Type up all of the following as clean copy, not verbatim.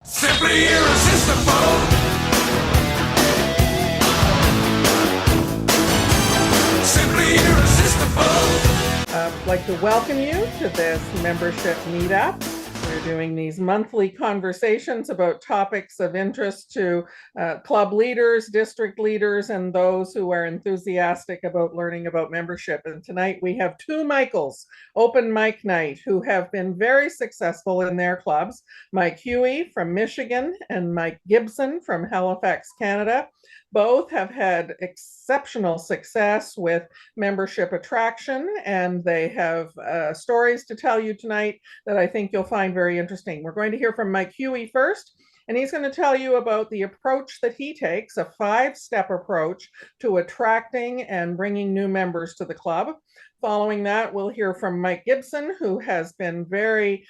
Simply irresistible. Simply irresistible. I'd like to welcome you to this membership meetup. We're doing these monthly conversations about topics of interest to club leaders, district leaders, and those who are enthusiastic about learning about membership. And tonight we have two Michaels, open mic night, who have been very successful in their clubs. Mike Huey from Michigan and Mike Gibson from Halifax, Canada. Both have had exceptional success with membership attraction, and they have stories to tell you tonight that I think you'll find very interesting. We're going to hear from Mike Huey first, and he's going to tell you about the approach that he takes, a 5-step approach to attracting and bringing new members to the club. Following that, we'll hear from Mike Gibson, who has been very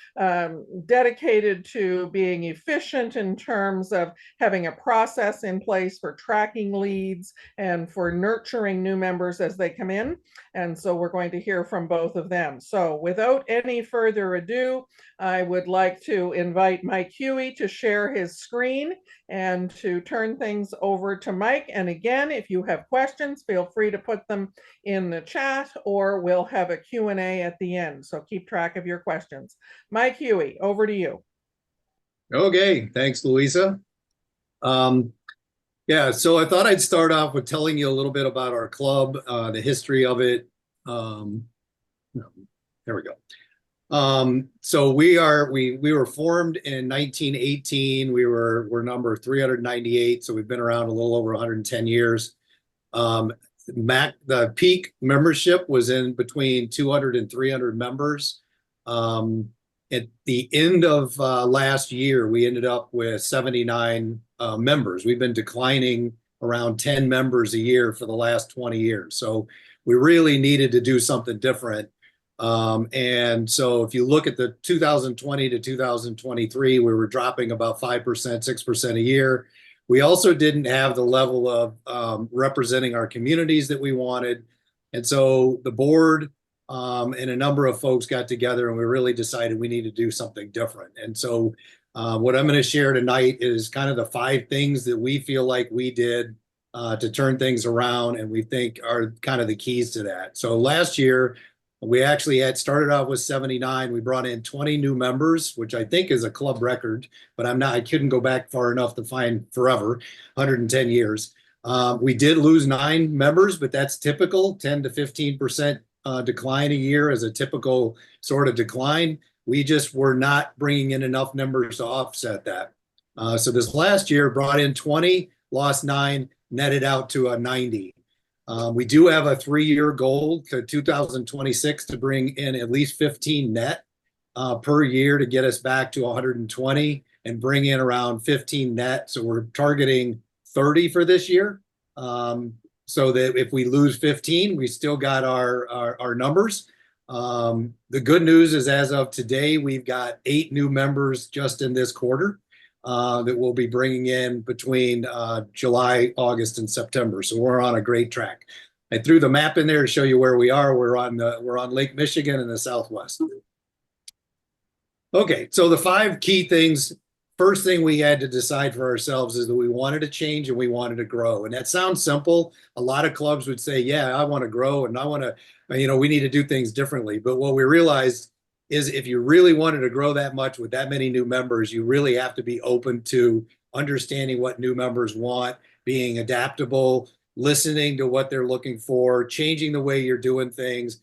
dedicated to being efficient in terms of having a process in place for tracking leads and for nurturing new members as they come in. And so we're going to hear from both of them. So without any further ado, I would like to invite Mike Huey to share his screen and to turn things over to Mike. And again, if you have questions, feel free to put them in the chat, or we'll have a Q&A at the end. So keep track of your questions. Mike Huey, over to you. Okay, thanks, Louisa. Yeah, so I thought I'd start off with telling you a little bit about our club, the history of it. There we go. So we were formed in 1918. We're number 398, so we've been around a little over 110 years. The peak membership was in between 200 and 300 members. At the end of last year, we ended up with 79 members. We've been declining around 10 members a year for the last 20 years. So we really needed to do something different. And so if you look at the 2020 to 2023, we were dropping about 5%, 6% a year. We also didn't have the level of representing our communities that we wanted. And so the board and a number of folks got together and we really decided we need to do something different. And so what I'm going to share tonight is kind of the 5 things that we feel like we did to turn things around and we think are kind of the keys to that. So last year, we actually had started out with 79. We brought in 20 new members, which I think is a club record, but I couldn't go back far enough to find forever, 110 years. We did lose 9 members, but that's typical, 10 to 15% decline a year as a typical sort of decline. We just were not bringing in enough numbers to offset that. So this last year brought in 20, lost 9, netted out to a 90. We do have a 3-year goal to 2026 to bring in at least 15 net per year to get us back to 120 and bring in around 15 net. So we're targeting 30 for this year. So that if we lose 15, we still got our numbers. The good news is as of today, we've got 8 new members just in this quarter that we'll be bringing in between July, August, and September. So we're on a great track. I threw the map in there to show you where we are. We're on Lake Michigan in the Southwest. Okay, so the 5 key things. First thing we had to decide for ourselves is that we wanted to change and we wanted to grow. And that sounds simple. A lot of clubs would say, yeah, I want to grow and I want to, we need to do things differently. But what we realized is if you really wanted to grow that much with that many new members, you really have to be open to understanding what new members want, being adaptable, listening to what they're looking for, changing the way you're doing things.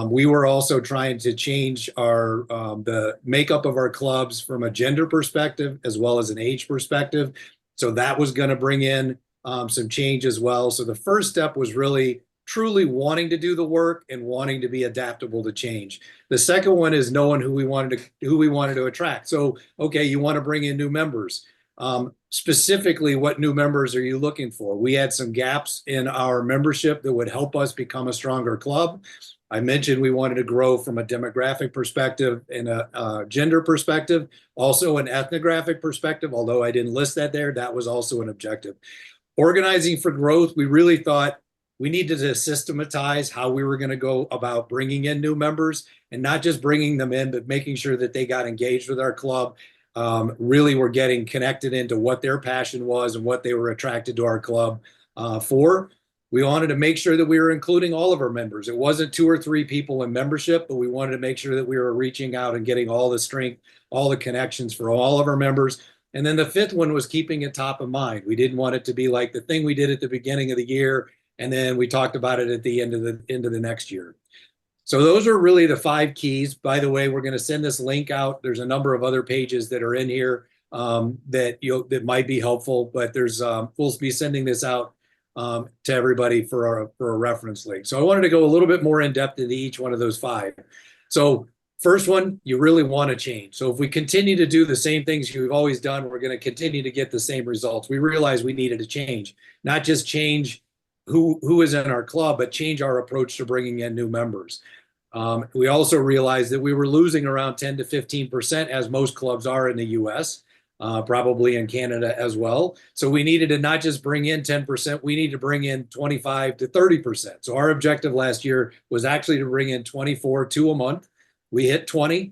We were also trying to change the makeup of our clubs from a gender perspective as well as an age perspective. So that was going to bring in some change as well. So the first step was really truly wanting to do the work and wanting to be adaptable to change. The second one is knowing who we wanted to attract. So, okay, you want to bring in new members. Specifically, what new members are you looking for? We had some gaps in our membership that would help us become a stronger club. I mentioned we wanted to grow from a demographic perspective and a gender perspective, also an ethnographic perspective, although I didn't list that there, that was also an objective. Organizing for growth, we really thought we needed to systematize how we were going to go about bringing in new members and not just bringing them in, but making sure that they got engaged with our club. really were getting connected into what their passion was and what they were attracted to our club for. We wanted to make sure that we were including all of our members. It wasn't 2 or 3 people in membership, but we wanted to make sure that we were reaching out and getting all the strength, all the connections for all of our members. And then the 5th one was keeping it top of mind. We didn't want it to be like the thing we did at the beginning of the year, and then we talked about it at the end of the next year. So those are really the 5 keys. By the way, we're going to send this link out. There's a number of other pages that are in here that might be helpful, but we'll be sending this out to everybody for a reference link. So I wanted to go a little bit more in depth into each one of those 5. So first one, you really want to change. So if we continue to do the same things you've always done, we're going to continue to get the same results. We realized we needed to change, not just change who is in our club, but change our approach to bringing in new members. We also realized that we were losing around 10 to 15%, as most clubs are in the US, probably in Canada as well. So we needed to not just bring in 10%, we need to bring in 25 to 30%. So our objective last year was actually to bring in 24 a month. We hit 20.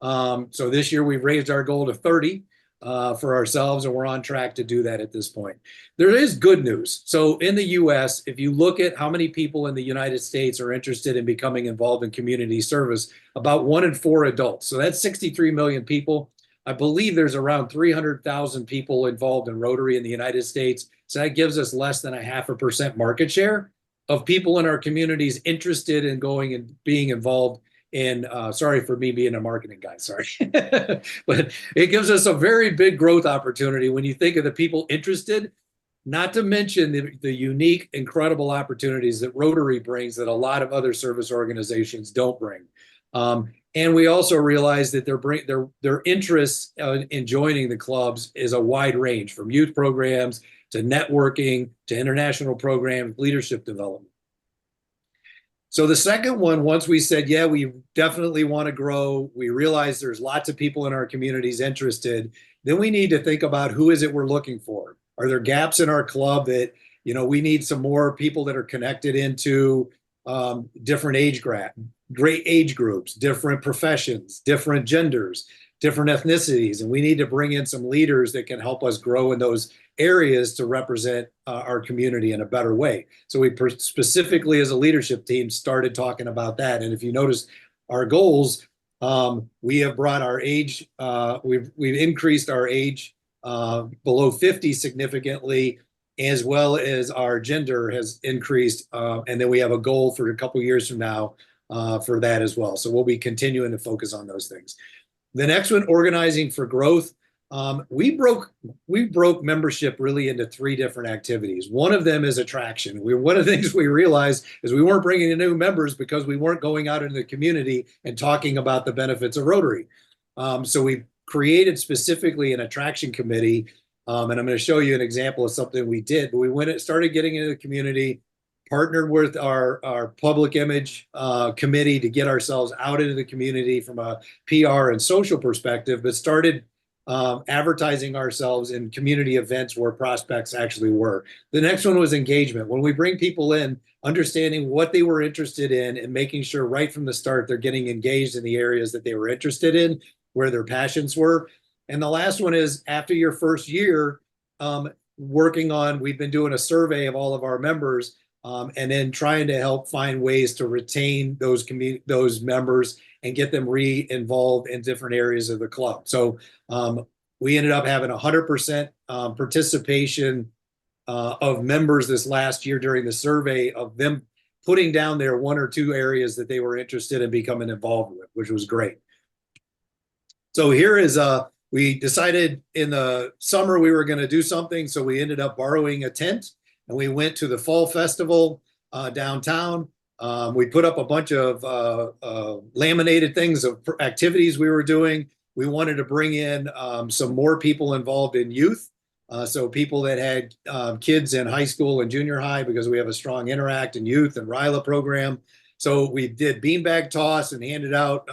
So this year we've raised our goal to 30 for ourselves, and we're on track to do that at this point. There is good news. So in the US, if you look at how many people in the United States are interested in becoming involved in community service, about 1 in 4 adults. So that's 63 million people. I believe there's around 300,000 people involved in Rotary in the United States. So that gives us less than 0.5% market share of people in our communities interested in going and being involved in, sorry for me being a marketing guy, sorry. But it gives us a very big growth opportunity when you think of the people interested, not to mention the unique, incredible opportunities that Rotary brings that a lot of other service organizations don't bring. And we also realize that their interests in joining the clubs is a wide range, from youth programs to networking to international programs, leadership development. So the second one, once we said, yeah, we definitely want to grow, we realize there's lots of people in our communities interested, then we need to think about who is it we're looking for. Are there gaps in our club that, we need some more people that are connected into different age groups, different professions, different genders, different ethnicities, and we need to bring in some leaders that can help us grow in those areas to represent our community in a better way. So we specifically, as a leadership team, started talking about that. And if you notice our goals, we have brought our age, we've increased our age below 50 significantly, as well as our gender has increased. And then we have a goal for a couple years from now for that as well. So we'll be continuing to focus on those things. The next one, organizing for growth. We broke membership really into 3 different activities. One of them is attraction. One of the things we realized is we weren't bringing in new members because we weren't going out into the community and talking about the benefits of Rotary. So we created specifically an attraction committee, and I'm going to show you an example of something we did. But we went and started getting into the community, partnered with our public image committee to get ourselves out into the community from a PR and social perspective, but started advertising ourselves in community events where prospects actually were. The next one was engagement. When we bring people in, understanding what they were interested in and making sure right from the start they're getting engaged in the areas that they were interested in, where their passions were. And the last one is, after your first year, we've been doing a survey of all of our members, and then trying to help find ways to retain those members and get them re-involved in different areas of the club. So we ended up having 100% participation of members this last year during the survey, of them putting down their 1 or 2 areas that they were interested in becoming involved with, which was great. So here is, we decided in the summer we were going to do something, so we ended up borrowing a tent, and we went to the Fall Festival downtown. We put up a bunch of laminated things of activities we were doing. We wanted to bring in some more people involved in youth. So people that had kids in high school and junior high, because we have a strong Interact and Youth and RILA program. So we did beanbag toss and handed out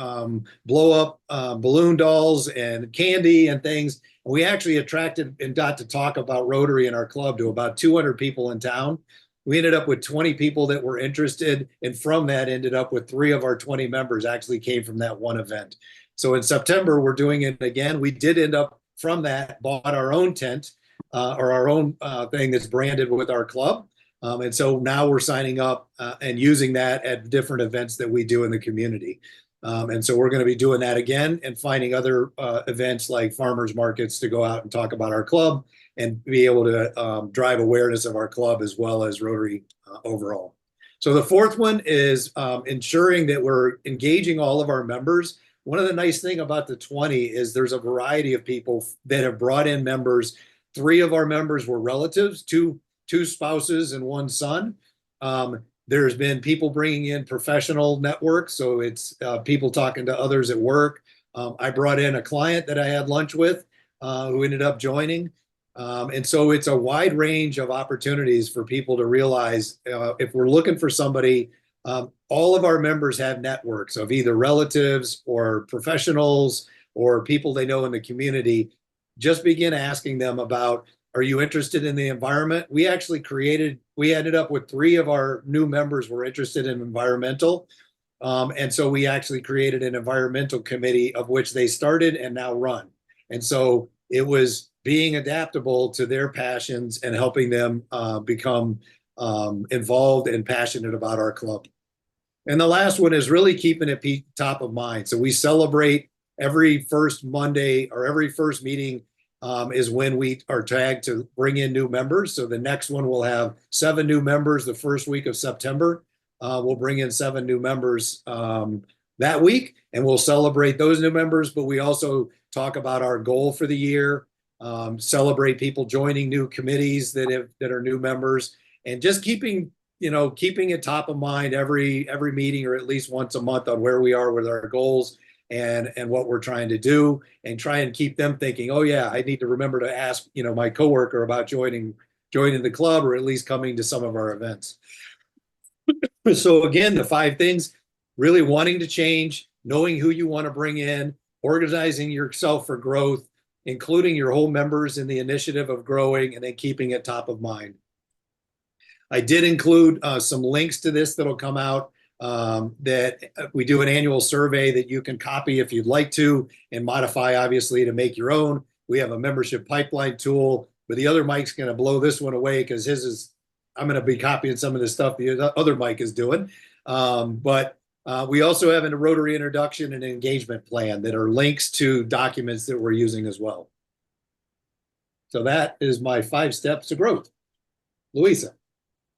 blow up balloon dolls and candy and things. We actually attracted and got to talk about Rotary in our club to about 200 people in town. We ended up with 20 people that were interested, and from that ended up with 3 of our 20 members actually came from that one event. So in September, we're doing it again. We did end up from that, bought our own tent or our own thing that's branded with our club. And so now we're signing up and using that at different events that we do in the community. And so we're going to be doing that again and finding other events like farmers markets to go out and talk about our club and be able to drive awareness of our club as well as Rotary overall. So the fourth one is ensuring that we're engaging all of our members. One of the nice things about the 20 is there's a variety of people that have brought in members. 3 of our members were relatives, two spouses and 1 son. There's been people bringing in professional networks, so it's people talking to others at work. I brought in a client that I had lunch with who ended up joining. And so it's a wide range of opportunities for people to realize if we're looking for somebody, all of our members have networks of either relatives or professionals or people they know in the community. Just begin asking them about, are you interested in the environment? We ended up with 3 of our new members were interested in environmental. And so we actually created an environmental committee of which they started and now run. And so it was being adaptable to their passions and helping them become involved and passionate about our club. And the last one is really keeping it top of mind. So we celebrate every first Monday or every first meeting is when we are tagged to bring in new members. So the next one will have 7 new members the first week of September. We'll bring in 7 new members that week, and we'll celebrate those new members. But we also talk about our goal for the year, celebrate people joining new committees that are new members, and just keeping it top of mind every meeting or at least once a month on where we are with our goals and what we're trying to do, and try and keep them thinking, oh yeah, I need to remember to ask my coworker about joining the club or at least coming to some of our events. So again, the 5 things: really wanting to change, knowing who you want to bring in, organizing yourself for growth, including your whole members in the initiative of growing, and then keeping it top of mind. I did include some links to this that'll come out. That we do an annual survey that you can copy if you'd like to and modify, obviously, to make your own. We have a membership pipeline tool, but the other Mike's going to blow this one away because I'm going to be copying some of the stuff the other Mike is doing. But we also have a Rotary introduction and engagement plan that are links to documents that we're using as well. So that is my 5 steps to growth. Louisa.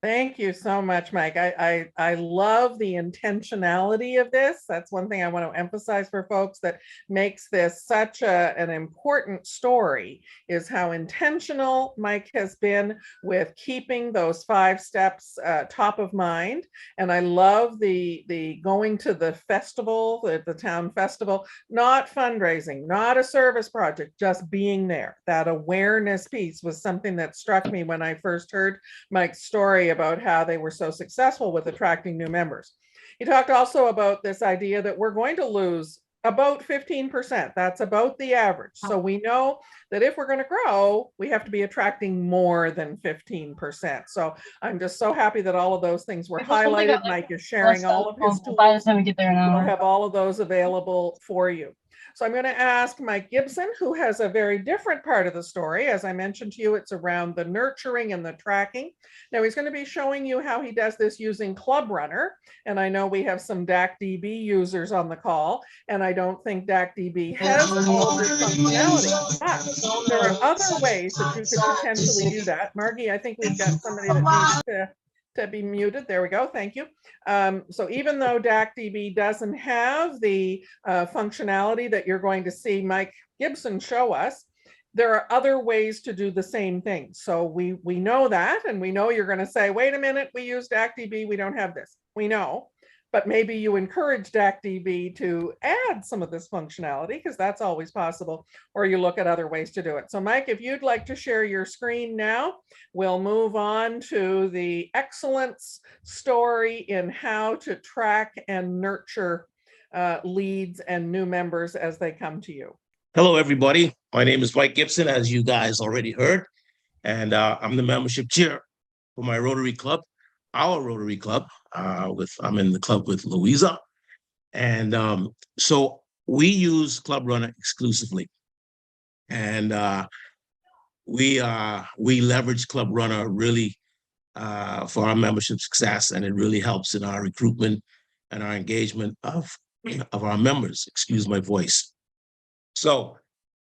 Thank you so much, Mike. I love the intentionality of this. That's one thing I want to emphasize for folks that makes this such an important story, is how intentional Mike has been with keeping those 5 steps top of mind. And I love the going to the festival, the town festival, not fundraising, not a service project, just being there. That awareness piece was something that struck me when I first heard Mike's story about how they were so successful with attracting new members. He talked also about this idea that we're going to lose about 15%. That's about the average. So we know that if we're going to grow, we have to be attracting more than 15%. So I'm just so happy that all of those things were highlighted. Mike is sharing all of his tools. By the time we get there, We'll have all of those available for you. So I'm going to ask Mike Gibson, who has a very different part of the story. As I mentioned to you, it's around the nurturing and the tracking. Now he's going to be showing you how he does this using Club Runner. And I know we have some DACDB users on the call, and I don't think DACDB has all of this functionality, but there are other ways that you could potentially do that. Margie, I think we've got somebody that needs to be muted. There we go. Thank you. So even though DACDB doesn't have the functionality that you're going to see Mike Gibson show us, there are other ways to do the same thing. So we know that, and we know you're going to say, wait a minute, we use DACDB, we don't have this. We know, but maybe you encourage DACDB to add some of this functionality, because that's always possible, or you look at other ways to do it. So Mike, if you'd like to share your screen now, we'll move on to the excellence story in how to track and nurture leads and new members as they come to you. Hello, everybody. My name is Mike Gibson, as you guys already heard, and I'm the membership chair for my Rotary Club, our Rotary Club. I'm in the club with Louisa, and so we use Club Runner exclusively, and we leverage Club Runner really for our membership success, and it really helps in our recruitment and our engagement of our members. Excuse my voice. So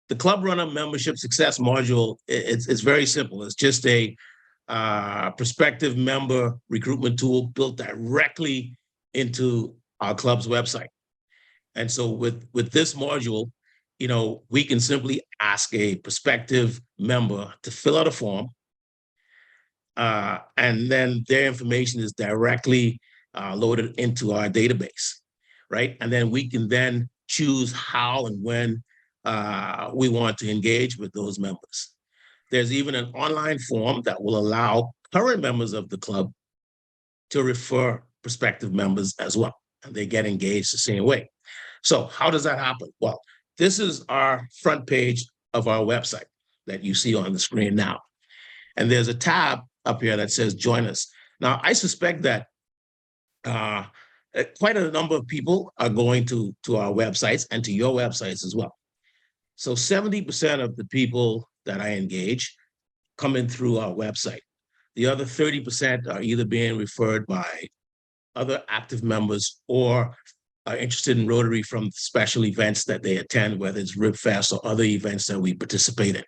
the Club Runner membership success module, it's very simple. It's just a prospective member recruitment tool built directly into our club's website. And so with this module, you know, we can simply ask a prospective member to fill out a form, and then their information is directly loaded into our database, right? And then we can then choose how and when we want to engage with those members. There's even an online form that will allow current members of the club to refer prospective members as well, and they get engaged the same way. So how does that happen? Well, this is our front page of our website that you see on the screen now. And there's a tab up here that says join us. Now, I suspect that quite a number of people are going to our websites and to your websites as well. So 70% of the people that I engage come in through our website. The other 30% are either being referred by other active members or are interested in Rotary from special events that they attend, whether it's RibFest or other events that we participate in.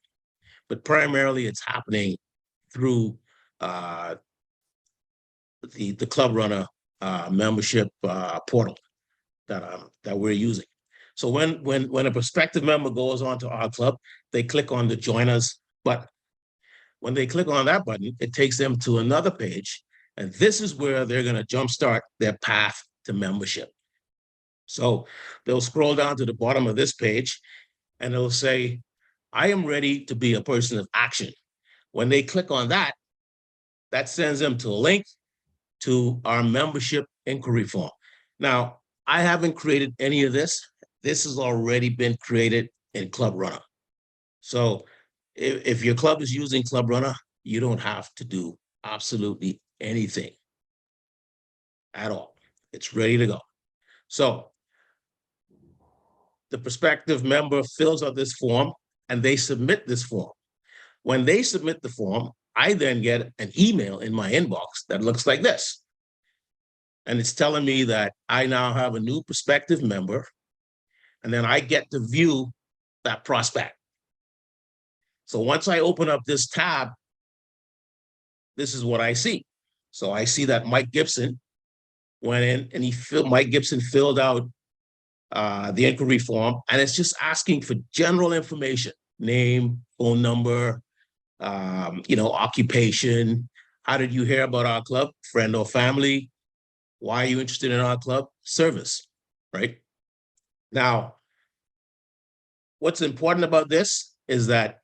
But primarily it's happening through the Club Runner membership portal that we're using. So when a prospective member goes onto our club, they click on the Join Us button. When they click on that button, it takes them to another page, and this is where they're going to jumpstart their path to membership. So they'll scroll down to the bottom of this page, and it'll say, I am ready to be a person of action. When they click on that, that sends them to a link to our membership inquiry form. Now, I haven't created any of this. This has already been created in Club Runner. So if your club is using Club Runner, you don't have to do absolutely anything at all. It's ready to go. So the prospective member fills out this form and they submit this form. When they submit the form, I then get an email in my inbox that looks like this. And it's telling me that I now have a new prospective member, and then I get to view that prospect. So once I open up this tab, this is what I see. So I see that Mike Gibson went in and Mike Gibson filled out the inquiry form, and it's just asking for general information: name, phone number, occupation. How did you hear about our club? Friend or family? Why are you interested in our club? Service, right? Now, what's important about this is that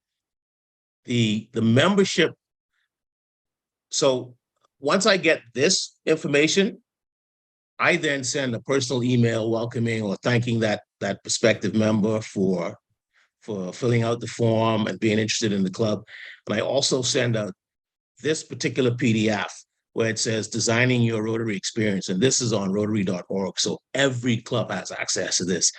the membership. So once I get this information, I then send a personal email welcoming or thanking that prospective member for filling out the form and being interested in the club. And I also send out this particular PDF where it says designing your Rotary experience. And this is on Rotary.org. So every club has access to this.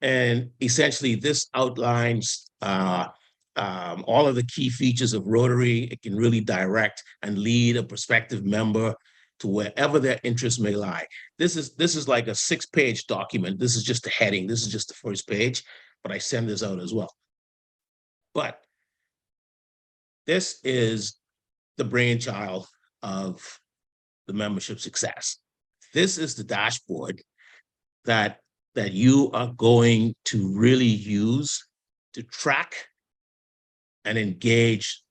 And essentially this outlines all of the key features of Rotary. It can really direct and lead a prospective member to wherever their interests may lie. This is like a 6-page document. This is just a heading. This is just the first page, but I send this out as well. But this is the brainchild of the membership success. This is the dashboard that you are going to really use to track and engage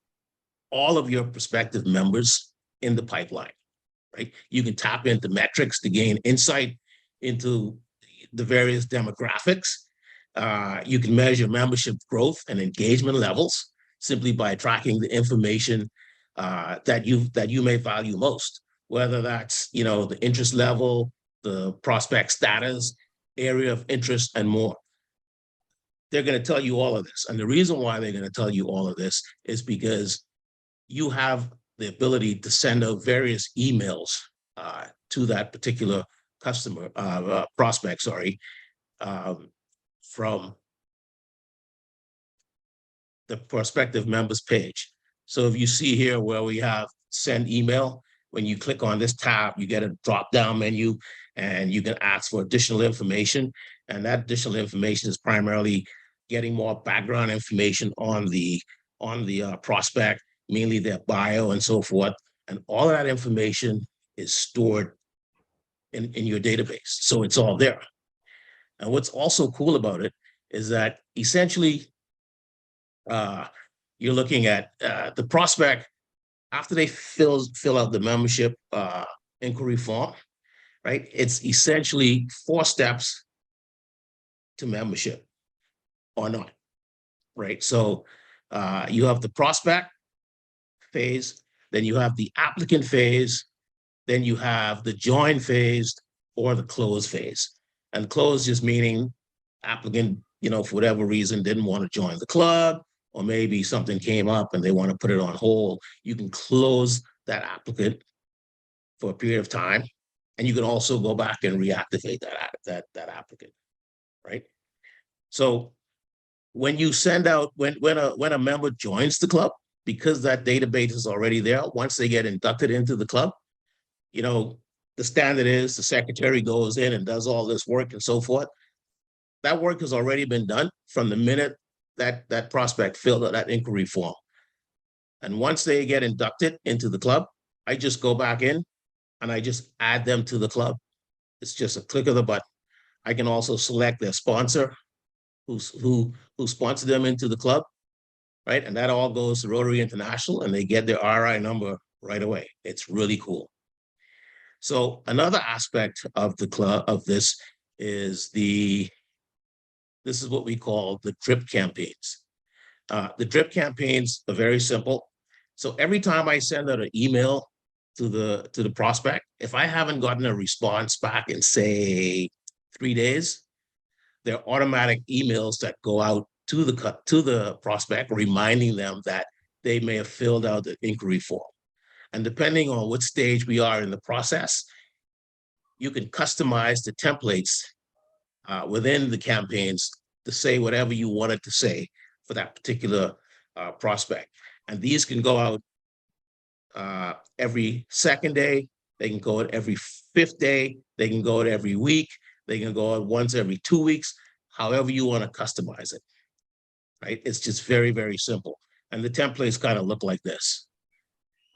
all of your prospective members in the pipeline, right? You can tap into metrics to gain insight into the various demographics. You can measure membership growth and engagement levels simply by tracking the information that you may value most, whether that's the interest level, the prospect status, area of interest, and more. They're going to tell you all of this. And the reason why they're going to tell you all of this is because you have the ability to send out various emails to that particular customer, prospect, sorry, from the prospective members page. So if you see here where we have send email, when you click on this tab, you get a drop down menu and you can ask for additional information. And that additional information is primarily getting more background information on the prospect, mainly their bio and so forth. And all of that information is stored in your database. So it's all there. And what's also cool about it is that essentially you're looking at the prospect after they fill out the membership inquiry form, right? It's essentially 4 steps to membership or not, right? So you have the prospect phase, then you have the applicant phase, then you have the join phase or the close phase. And close just meaning applicant, for whatever reason, didn't want to join the club, or maybe something came up and they want to put it on hold. You can close that applicant for a period of time, and you can also go back and reactivate that applicant, right? So when you send out, when a member joins the club, because that database is already there, once they get inducted into the club, the standard is the secretary goes in and does all this work and so forth. That work has already been done from the minute that prospect filled out that inquiry form. And once they get inducted into the club, I just go back in and I just add them to the club. It's just a click of the button. I can also select their sponsor who sponsored them into the club, right? And that all goes to Rotary International and they get their RI number right away. It's really cool. So another aspect of the club of this is this is what we call the drip campaigns. The drip campaigns are very simple. So every time I send out an email to the prospect, if I haven't gotten a response back in, say, 3 days, there are automatic emails that go out to the prospect, reminding them that they may have filled out the inquiry form. And depending on what stage we are in the process, you can customize the templates within the campaigns to say whatever you wanted to say for that particular prospect. And these can go out every 2nd day, they can go out every 5th day, they can go out every week, they can go out once every 2 weeks, however you want to customize it, right? It's just very, very simple. And the templates kind of look like this.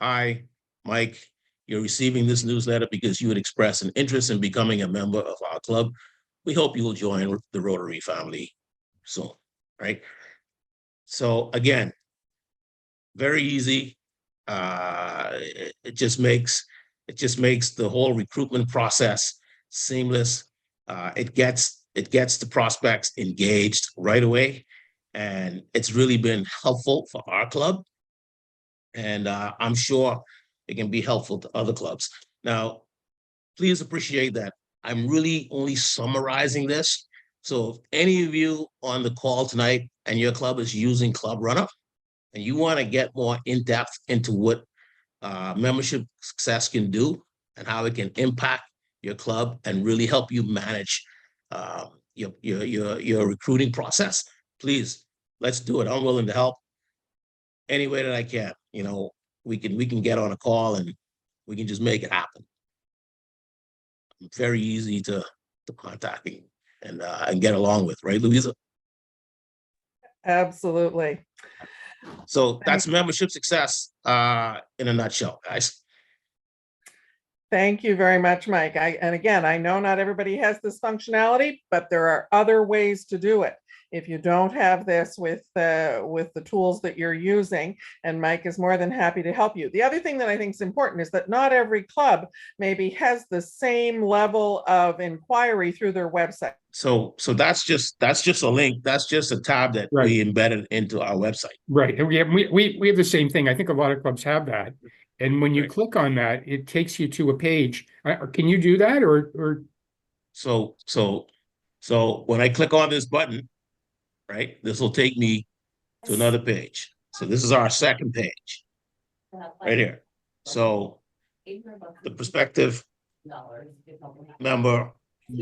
Hi, Mike, you're receiving this newsletter because you had expressed an interest in becoming a member of our club. We hope you will join the Rotary family soon, right? So again, very easy. It just makes the whole recruitment process seamless. It gets the prospects engaged right away, and it's really been helpful for our club. And I'm sure it can be helpful to other clubs. Now, please appreciate that I'm really only summarizing this. So if any of you on the call tonight and your club is using Club Runner and you want to get more in-depth into what membership success can do and how it can impact your club and really help you manage your recruiting process, please, let's do it. I'm willing to help any way that I can. We can get on a call and we can just make it happen. I'm very easy to contact and get along with, right, Louisa? Absolutely. So that's membership success in a nutshell, guys. Thank you very much, Mike. And again, I know not everybody has this functionality, but there are other ways to do it. If you don't have this with the tools that you're using, and Mike is more than happy to help you. The other thing that I think is important is that not every club maybe has the same level of inquiry through their website. So that's just a link. That's just a tab that we embedded into our website. Right. And we have the same thing. I think a lot of clubs have that. And when you click on that, it takes you to a page. Can you do that or? So when I click on this button, right, this will take me to another page. So this is our second page right here. So the prospective member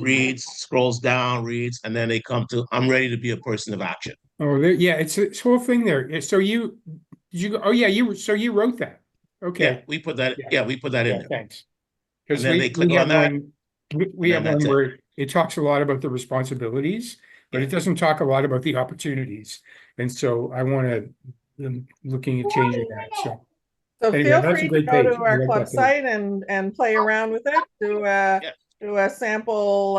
reads, scrolls down, reads, and then they come to, I'm ready to be a person of action. Oh, yeah, it's this whole thing there. So did you go, oh, yeah, so you wrote that. Yeah, Okay. we put that, Yeah. yeah, we put that in Yeah, there. thanks. And Because then they click on that. We have and then one that's it. where it talks a lot about the responsibilities, but it doesn't talk a lot about the opportunities. And so I want to, looking at changing that, so. So Anyway, feel that's a free to great go page. to I our like club that page. site and play around with it. Yeah. Do a sample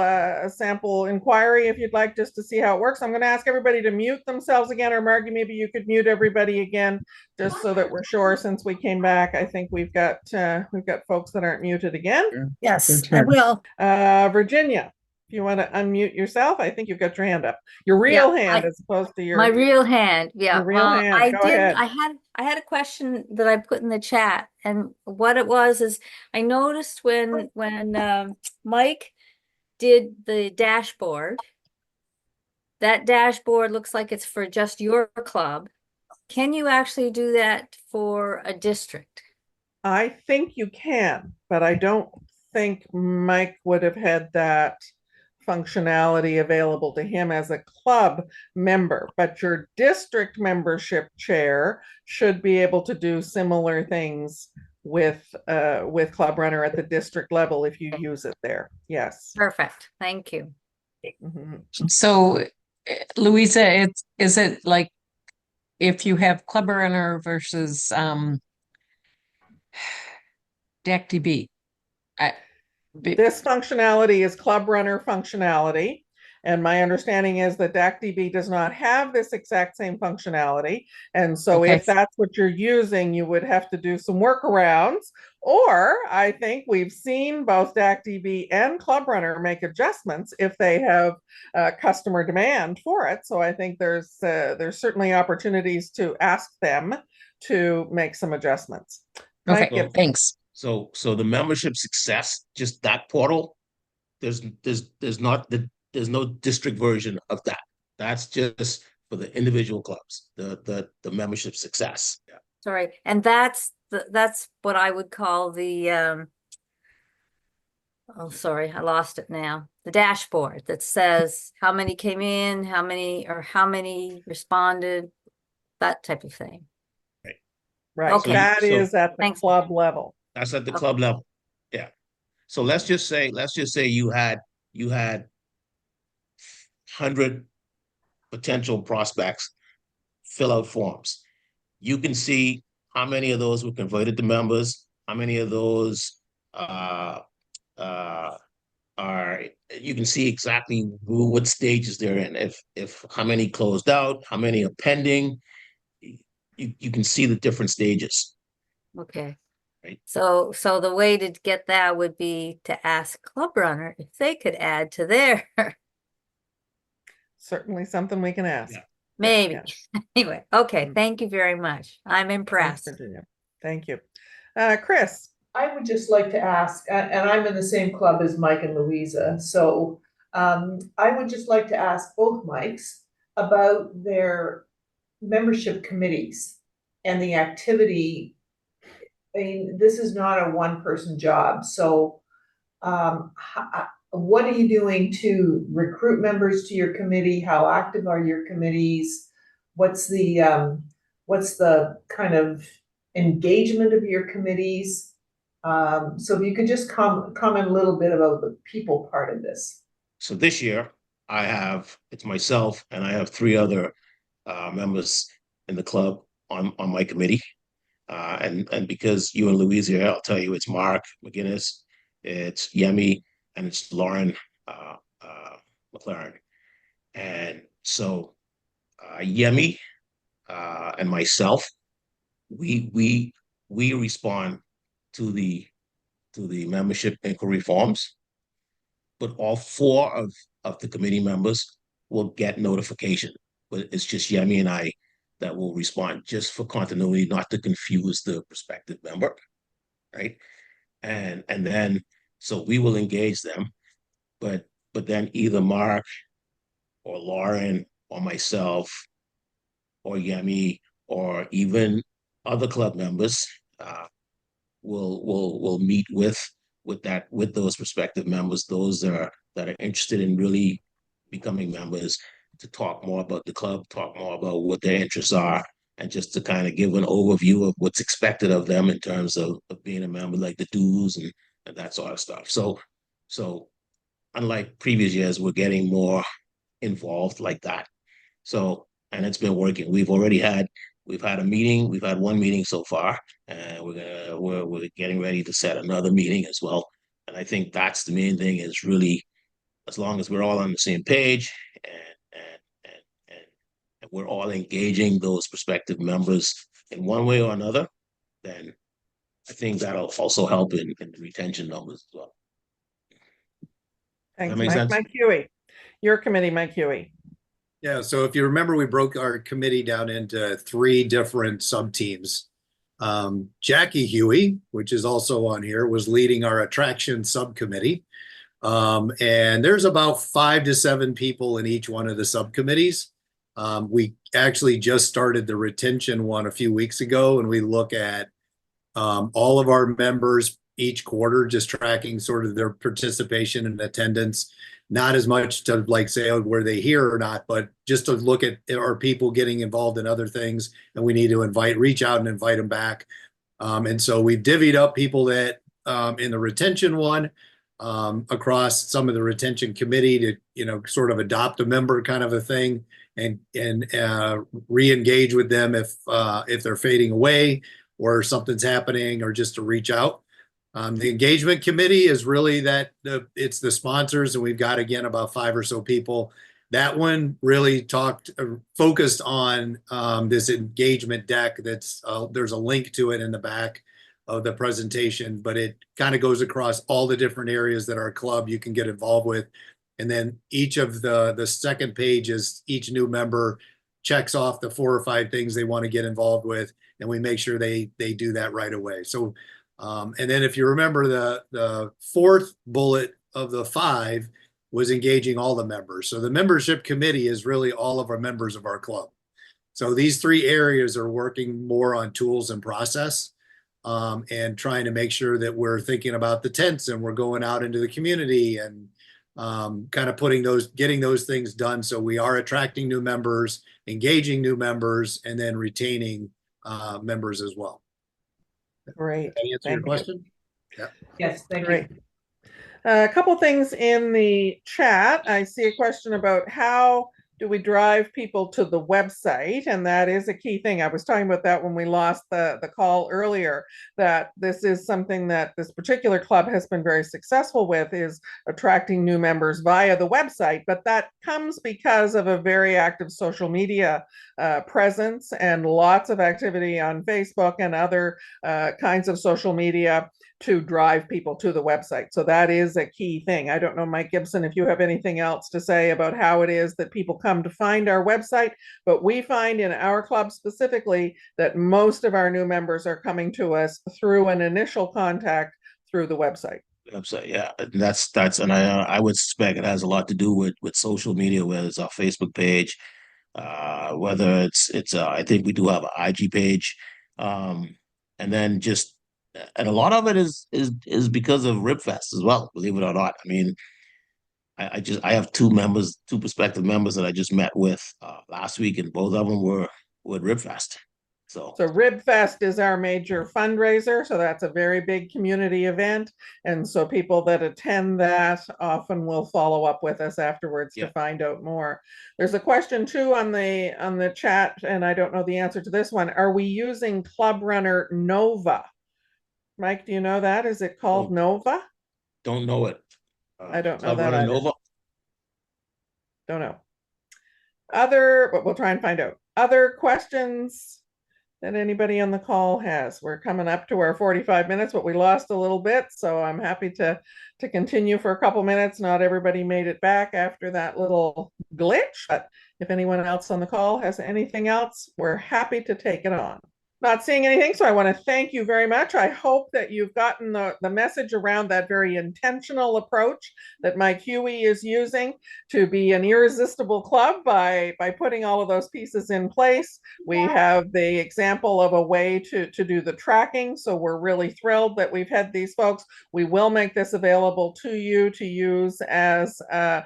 inquiry if you'd like, just to see how it works. I'm going to ask everybody to mute themselves again, or Margie, maybe you could mute everybody again, just so that we're sure. Since we came back, I think we've got folks that aren't muted again. Yes, I will. Virginia, if you want to unmute yourself, I think you've got your hand up. Your real Yeah, hand as opposed to My your real hand, yeah. your real hand. I Go did, ahead. I had a question that I put in the chat, and what it was is I noticed when Mike did the dashboard, that dashboard looks like it's for just your club. Can you actually do that for a district? I think you can, but I don't think Mike would have had that functionality available to him as a club member. But your district membership chair should be able to do similar things with Club Runner at the district level if you use it there. Yes. Perfect, thank you. Mhm. So, Louisa, is it like if you have Club Runner versus DACDB? This functionality is Club Runner functionality. And my understanding is that DACDB does not have this exact same functionality. And so Okay. if that's what you're using, you would have to do some workarounds. Or I think we've seen both DACDB and Club Runner make adjustments if they have customer demand for it. So I think there's certainly opportunities to ask them to make some adjustments. Okay, Mike Gibson. thanks. So the membership success, just that portal, there's no district version of that. That's just for the individual clubs, the membership success. Yeah. Sorry, and that's what I would call the oh, sorry, I lost it now. The dashboard that says how many came in, how many responded, that type of thing. Right. Okay. That is at the Thanks. club level. That's at the club level. Yeah. So let's just say you had 100 potential prospects fill out forms. You can see how many of those were converted to members, how many of those are, you can see exactly what stages they're in. If how many closed out, how many are pending, you can see the different stages. Okay. Right. So the way to get that would be to ask Club Runner if they could add to their Certainly something we can ask. Yeah. maybe. Yeah. Anyway, okay, Mhm. thank you very much. I'm Thanks, impressed. Virginia. Thank you. Chris. I would just like to ask, and I'm in the same club as Mike and Louisa, so I would just like to ask both Mikes about their membership committees and the activity. I mean, this is not a one-person job, so what are you doing to recruit members to your committee? How active are your committees? What's the kind of engagement of your committees? So if you could just comment a little bit about the people part of this. So this year, it's myself and I have 3 other members in the club on my committee. And because you and Louise are here, I'll tell you it's Mark McGinnis, it's Yemi, and it's Lauren McLaren. And so Yemi and myself, we respond to the membership inquiry forms, but all 4 of the committee members will get notification. But it's just Yemi and I that will respond, just for continuity, not to confuse the prospective member, right? And then so we will engage them, but then either Mark or Lauren or myself or Yemi or even other club members will meet with with those prospective members, those that are interested in really becoming members, to talk more about the club, talk more about what their interests are, and just to kind of give an overview of what's expected of them in terms of being a member, like the dues and that sort of stuff. So unlike previous years, we're getting more involved like that. So, and it's been working. We've had a meeting. We've had one meeting so far, and we're getting ready to set another meeting as well. And I think that's the main thing, is really, as long as we're all on the same page and we're all engaging those prospective members in one way or another, then I think that'll also help in the retention numbers as well. Thanks, make Mike. sense? Mike Huey, your committee, Mike Huey. Yeah, so if you remember, we broke our committee down into 3 different sub-teams. Jackie Huey, which is also on here, was leading our attraction subcommittee. And there's about 5 to 7 people in each one of the subcommittees. We actually just started the retention one a few weeks ago, and we look at all of our members each quarter, just tracking sort of their participation and attendance. Not as much to like say, oh, were they here or not, but just to look at, are people getting involved in other things, and we need to reach out and invite them back. And so we've divvied up people that in the retention one across some of the retention committee to, sort of adopt a member kind of a thing, and re-engage with them if they're fading away or something's happening, or just to reach out. The engagement committee is really it's the sponsors, and we've got, again, about 5 or so people. That one really focused on this engagement deck there's a link to it in the back of the presentation, but it kind of goes across all the different areas that our club you can get involved with. And then each of the second page is each new member checks off the 4 or 5 things they want to get involved with, and we make sure they do that right away. So and then if you remember, the 4th bullet of the 5 was engaging all the members. So the membership committee is really all of our members of our club. So these 3 areas are working more on tools and process, and trying to make sure that we're thinking about the tents, and we're going out into the community, and kind of getting those things done. So we are attracting new members, engaging new members, and then retaining members as well. Great. Did I answer your question? Yes, thank you. Great. A couple things in the chat. I see a question about how do we drive people to the website? And that is a key thing. I was talking about that when we lost the call earlier, that this is something that this particular club has been very successful with, is attracting new members via the website. But that comes because of a very active social media presence and lots of activity on Facebook and other kinds of social media to drive people to the website. So that is a key thing. I don't know, Mike Gibson, if you have anything else to say about how it is that people come to find our website, but we find in our club specifically that most of our new members are coming to us through an initial contact through the website. Yeah, and I would suspect it has a lot to do with social media, whether it's our Facebook page, whether it's I think we do have an IG page, and then and a lot of it is because of RibFest as well, believe it or not. I mean, I have 2 prospective members that I just met with last week, and both of them were at RibFest. So RibFest is our major fundraiser. So that's a very big community event. And so people that attend that often will follow up with us afterwards to find out more. There's a question too on the chat, and I don't know the answer to this one. Are we using Club Runner Nova? Mike, do you know that? Is it called Nova? Don't know it. I don't know that either. Nova? Don't know. But we'll try and find out. Other questions that anybody on the call has? We're coming up to our 45 minutes, but we lost a little bit, so I'm happy to continue for a couple minutes. Not everybody made it back after that little glitch, but if anyone else on the call has anything else, we're happy to take it on. Not seeing anything, so I want to thank you very much. I hope that you've gotten the message around that very intentional approach that Mike Huey is using to be an irresistible club by putting all of those pieces in place. We have the example of a way to do the tracking, so we're really thrilled that we've had these folks. We will make this available to you to use as a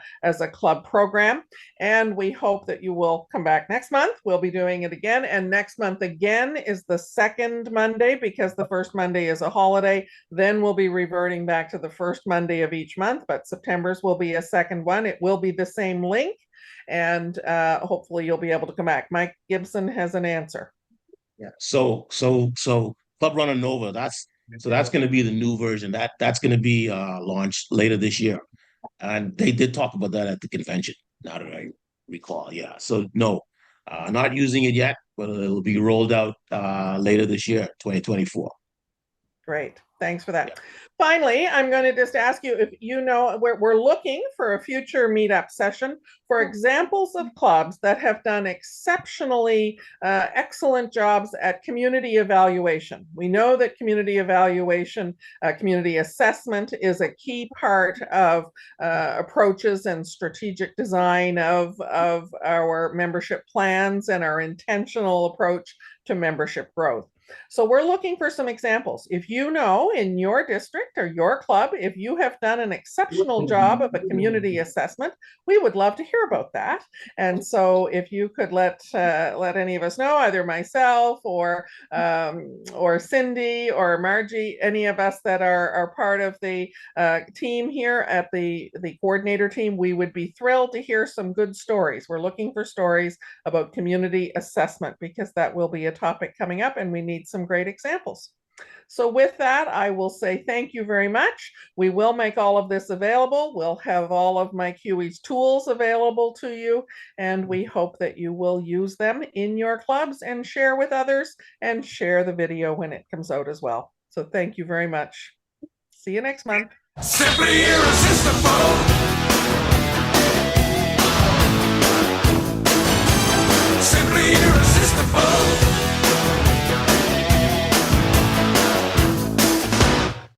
club program, and we hope that you will come back next month. We'll be doing it again, and next month again is the second Monday because the first Monday is a holiday. Then we'll be reverting back to the first Monday of each month, but September's will be a second one. It will be the same link, and hopefully you'll be able to come back. Mike Gibson has an answer. Yeah. So Club Runner Nova, that's going to be the new version. That's going to be launched later this year, and they did talk about that at the convention. Now that I recall, yeah. So no, not using it yet, but it'll be rolled out later this year, 2024. Great. Thanks for that. Finally, I'm going to just ask you if you know, we're looking for a future meetup session for examples of clubs that have done exceptionally excellent jobs at community evaluation. We know that community evaluation, community assessment is a key part of approaches and strategic design of our membership plans and our intentional approach to membership growth. So we're looking for some examples. If you know in your district or your club, if you have done an exceptional job of a community assessment, we would love to hear about that. And so if you could let any of us know, either myself or Cindy or Margie, any of us that are part of the team here at the coordinator team, we would be thrilled to hear some good stories. We're looking for stories about community assessment because that will be a topic coming up and we need some great examples. So with that, I will say thank you very much. We will make all of this available. We'll have all of Mike Huey's tools available to you, and we hope that you will use them in your clubs and share with others and share the video when it comes out as well. So thank you very much. See you next month. Simply irresistible.